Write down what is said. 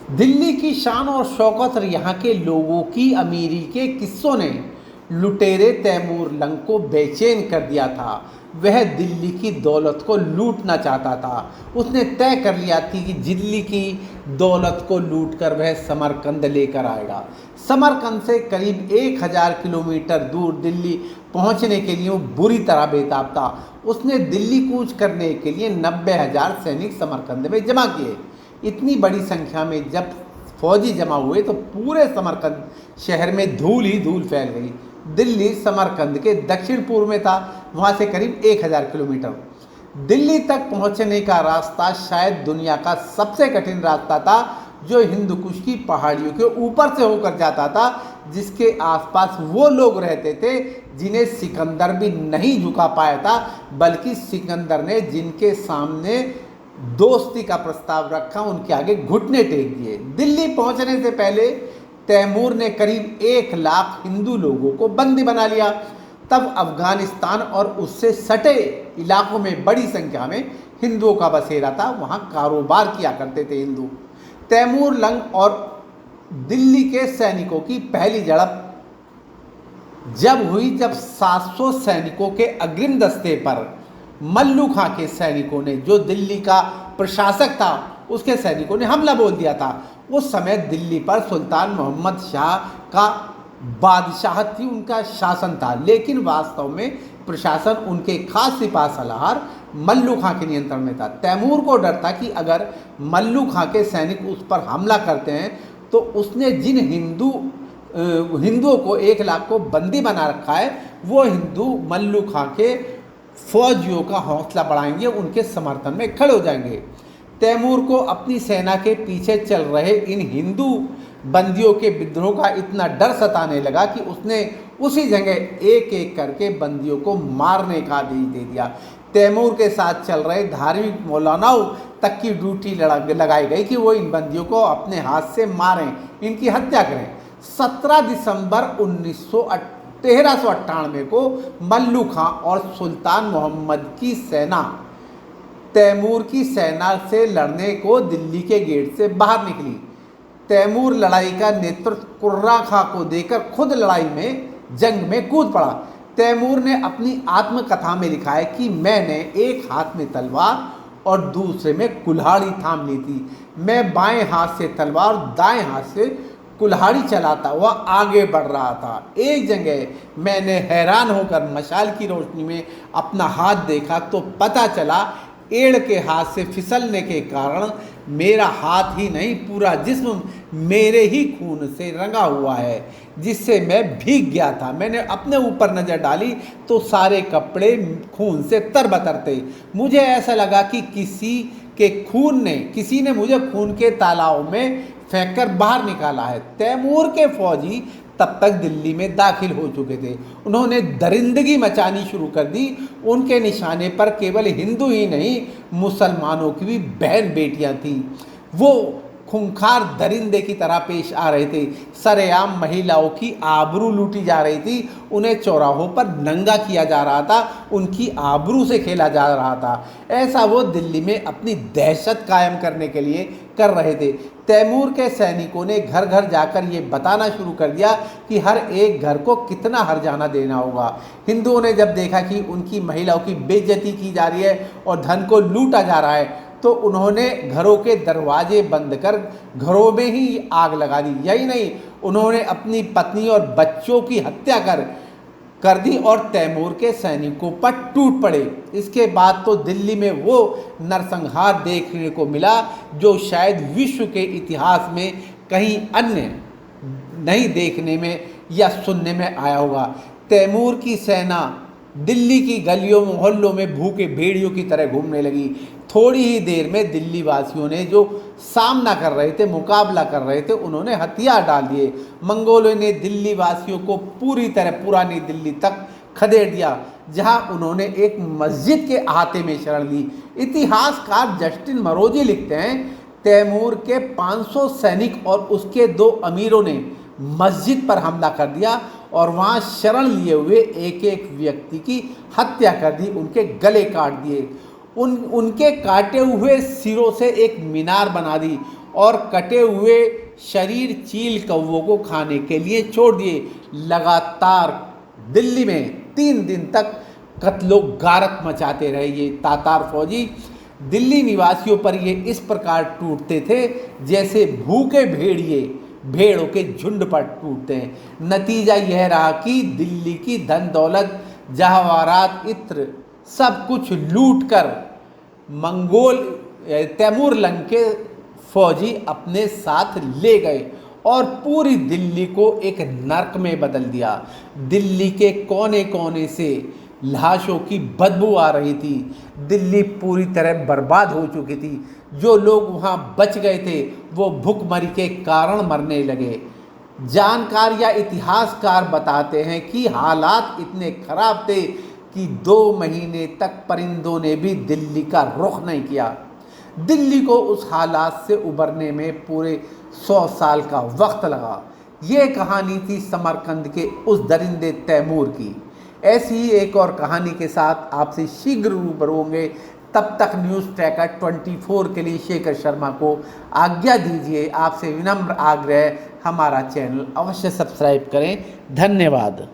दिल्ली की शान और शौकत और यहाँ के लोगों की अमीरी के किस्सों ने लुटेरे तैमूर लंग को बेचैन कर दिया था। वह दिल्ली की दौलत को लूटना चाहता था। उसने तय कर लिया थी कि दिल्ली की दौलत को लूटकर वह समरकंद लेकर आएगा। समरकंद से करीब 1000 किलोमीटर दूर दिल्ली पहुंचने के लिए वो बुरी तरह बेताब था। उसने दिल्ली कूच करने के लिए 90,000 सैनिक समरकंद में जमा किए। इतनी बड़ी संख्या में जब फौजी जमा हुए तो पूरे समरकंद शहर में धूल ही धूल फैल गई। दिल्ली समरकंद के दक्षिण पूर्व में था, वहाँ से करीब 1000 किलोमीटर। दिल्ली तक पहुँचने का रास्ता शायद दुनिया का सबसे कठिन रास्ता था, जो हिंदू कुश की पहाड़ियों के ऊपर से होकर जाता था, जिसके आसपास वो लोग रहते थे जिन्हें सिकंदर भी नहीं झुका पाया था, बल्कि सिकंदर ने जिनके सामने दोस्ती का प्रस्ताव रखा उनके आगे घुटने टेक दिए। दिल्ली पहुंचने से पहले तैमूर ने करीब 1 लाख हिंदू लोगों को बंदी बना लिया। तब अफगानिस्तान और उससे सटे इलाकों में बड़ी संख्या में हिंदुओं का बसेरा था, वहां कारोबार किया करते थे हिंदू। तैमूर लंग और दिल्ली के सैनिकों की पहली झड़प जब हुई, जब 700 सैनिकों के अग्रिम दस्ते पर मल्लू खां के सैनिकों ने, जो दिल्ली का प्रशासक था, उसके सैनिकों ने हमला बोल दिया था। उस समय दिल्ली पर सुल्तान मोहम्मद शाह का बादशाहत थी, उनका शासन था, लेकिन वास्तव में प्रशासन उनके खास सिपाह सलाहर मल्लू खां के नियंत्रण में था। तैमूर को डर था कि अगर मल्लू खां के सैनिक उस पर हमला करते हैं तो उसने जिन हिंदुओं को 1 लाख को बंदी बना रखा है, वो हिंदू मल्लू खां के फौजियों का हौसला बढ़ाएंगे, उनके समर्थन में खड़े हो जाएंगे। तैमूर को अपनी सेना के पीछे चल रहे इन हिंदू बंदियों के विद्रोह का इतना डर सताने लगा कि उसने उसी जगह एक एक करके बंदियों को मारने का आदेश दे दिया। तैमूर के साथ चल रहे धार्मिक मौलानाओं तक की ड्यूटी लगाई गई कि वो इन बंदियों को अपने हाथ से मारें, इनकी हत्या करें। 17 दिसंबर 1398 को मल्लू खां और सुल्तान मोहम्मद की सेना तैमूर की सेना से लड़ने को दिल्ली के गेट से बाहर निकली। तैमूर लड़ाई का नेतृत्व कुर्रा खां को देकर खुद जंग में कूद पड़ा। तैमूर ने अपनी आत्मकथा में लिखा है कि मैंने एक हाथ में तलवार और दूसरे में कुल्हाड़ी थाम ली थी। मैं बाएं हाथ से तलवार और दाएं हाथ से कुल्हाड़ी चलाता हुआ आगे बढ़ रहा था। एक जगह मैंने हैरान होकर मशाल की रोशनी में अपना हाथ देखा तो पता चला एड़ के हाथ से फिसलने के कारण मेरा हाथ ही नहीं, पूरा जिस्म मेरे ही खून से रंगा हुआ है, जिससे मैं भीग गया था। मैंने अपने ऊपर नज़र डाली तो सारे कपड़े खून से तरबतर थे। मुझे ऐसा लगा कि किसी ने मुझे खून के तालाब में फेंककर बाहर निकाला है। तैमूर के फौजी तब तक दिल्ली में दाखिल हो चुके थे। उन्होंने दरिंदगी मचानी शुरू कर दी। उनके निशाने पर केवल हिंदू ही नहीं, मुसलमानों की भी बहन बेटियां थीं। वो खूंखार दरिंदे की तरह पेश आ रहे थे। सरेआम महिलाओं की आबरू लूटी जा रही थी, उन्हें चौराहों पर नंगा किया जा रहा था, उनकी आबरू से खेला जा रहा था। ऐसा वो दिल्ली में अपनी दहशत कायम करने के लिए कर रहे थे। तैमूर के सैनिकों ने घर घर जाकर ये बताना शुरू कर दिया कि हर एक घर को कितना हर्जाना देना होगा। हिंदुओं ने जब देखा कि उनकी महिलाओं की बेइज्जती की जा रही है और धन को लूटा जा रहा है, तो उन्होंने घरों के दरवाजे बंद कर घरों में ही आग लगा दी। यही नहीं, उन्होंने अपनी पत्नी और बच्चों की हत्या कर दी और तैमूर के सैनिकों पर टूट पड़े। इसके बाद तो दिल्ली में वो नरसंहार देखने को मिला जो शायद विश्व के इतिहास में कहीं अन्य नहीं देखने में या सुनने में आया होगा। तैमूर की सेना दिल्ली की गलियों मोहल्लों में भूखे भेड़ियों की तरह घूमने लगी। थोड़ी ही देर में दिल्ली वासियों ने जो सामना कर रहे थे, मुकाबला कर रहे थे, उन्होंने हथियार डाल दिए। मंगोलों ने दिल्ली वासियों को पूरी तरह पुरानी दिल्ली तक खदेड़ दिया, जहां उन्होंने एक मस्जिद के अहाते में शरण ली। इतिहासकार जस्टिन मरोजी लिखते हैं, तैमूर के 500 सैनिक और उसके 2 अमीरों ने मस्जिद पर हमला कर दिया और वहाँ शरण लिए हुए एक एक व्यक्ति की हत्या कर दी, उनके गले काट दिए। उनके काटे हुए सिरों से एक मीनार बना दी और कटे हुए शरीर चील कौवों को खाने के लिए छोड़ दिए। लगातार दिल्ली में 3 दिन तक कत्लो गारत मचाते रहे ये तातार फौजी। दिल्ली निवासियों पर ये इस प्रकार टूटते थे जैसे भूखे भेड़िए भेड़ों के झुंड पर टूटते हैं। नतीजा यह रहा कि दिल्ली की धन दौलत, जवाहरात, इत्र सब कुछ लूटकर मंगोल तैमूर लंग के फौजी अपने साथ ले गए और पूरी दिल्ली को एक नर्क में बदल दिया। दिल्ली के कोने कोने से लाशों की बदबू आ रही थी। दिल्ली पूरी तरह बर्बाद हो चुकी थी। जो लोग वहाँ बच गए थे वो भूखमरी के कारण मरने लगे। जानकार या इतिहासकार बताते हैं कि हालात इतने खराब थे कि 2 महीने तक परिंदों ने भी दिल्ली का रुख नहीं किया। दिल्ली को उस हालात से उबरने में पूरे 100 साल का वक्त लगा। ये कहानी थी समरकंद के उस दरिंदे तैमूर की। ऐसी ही एक और कहानी के साथ आपसे शीघ्र रूबरू होंगे। तब तक न्यूज़ ट्रैकर 24 के लिए शेखर शर्मा को आज्ञा दीजिए। आपसे विनम्र आग्रह, हमारा चैनल अवश्य सब्सक्राइब करें। धन्यवाद।